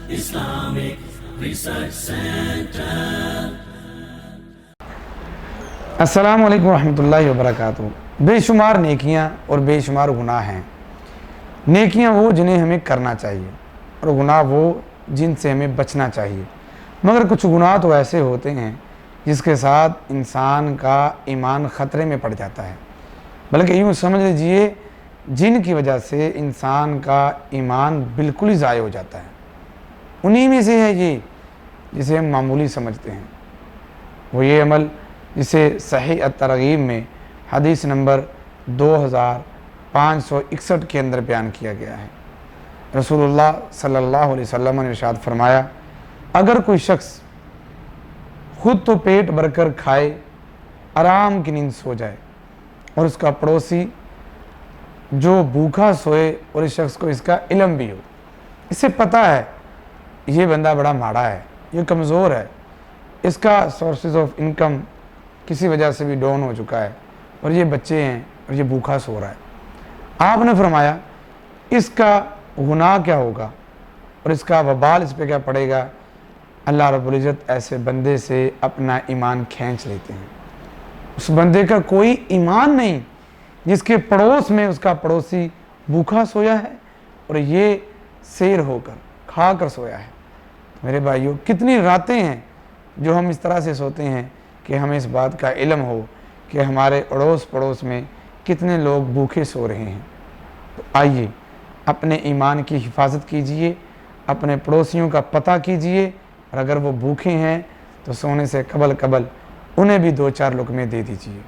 Islamic Research Center. السلام علیکم ورحمۃ اللہ وبرکاتہ۔ بے شمار نیکیاں اور بے شمار گناہ ہیں۔ نیکیاں وہ جنہیں ہمیں کرنا چاہیے اور گناہ وہ جن سے ہمیں بچنا چاہیے، مگر کچھ گناہ تو ایسے ہوتے ہیں جس کے ساتھ انسان کا ایمان خطرے میں پڑ جاتا ہے، بلکہ یوں سمجھ لیجئے جن کی وجہ سے انسان کا ایمان بالکل ہی ضائع ہو جاتا ہے۔ انہی میں سے ہے یہ جسے ہم معمولی سمجھتے ہیں، وہ یہ عمل جسے صحیح الترغیب میں حدیث نمبر 2561 کے اندر بیان کیا گیا ہے۔ رسول اللہ صلی اللہ علیہ وسلم نے ارشاد فرمایا، اگر کوئی شخص خود تو پیٹ بھر کر کھائے، آرام کی نیند سو جائے، اور اس کا پڑوسی جو بھوکا سوئے اور اس شخص کو اس کا علم بھی ہو، اسے پتہ ہے یہ بندہ بڑا ماڑا ہے، یہ کمزور ہے، اس کا سورسز آف انکم کسی وجہ سے بھی ڈاؤن ہو چکا ہے، اور یہ بچے ہیں اور یہ بھوکا سو رہا ہے، آپ نے فرمایا اس کا گناہ کیا ہوگا اور اس کا وبال اس پہ کیا پڑے گا؟ اللہ رب العزت ایسے بندے سے اپنا ایمان کھینچ لیتے ہیں۔ اس بندے کا کوئی ایمان نہیں جس کے پڑوس میں اس کا پڑوسی بھوکا سویا ہے اور یہ سیر ہو کر کھا کر سویا ہے۔ میرے بھائیوں، کتنی راتیں ہیں جو ہم اس طرح سے سوتے ہیں کہ ہمیں اس بات کا علم ہو کہ ہمارے اڑوس پڑوس میں کتنے لوگ بھوکے سو رہے ہیں۔ تو آئیے اپنے ایمان کی حفاظت کیجئے، اپنے پڑوسیوں کا پتہ کیجئے، اور اگر وہ بھوکے ہیں تو سونے سے قبل انہیں بھی 2-4 لقمے دے دیجئے۔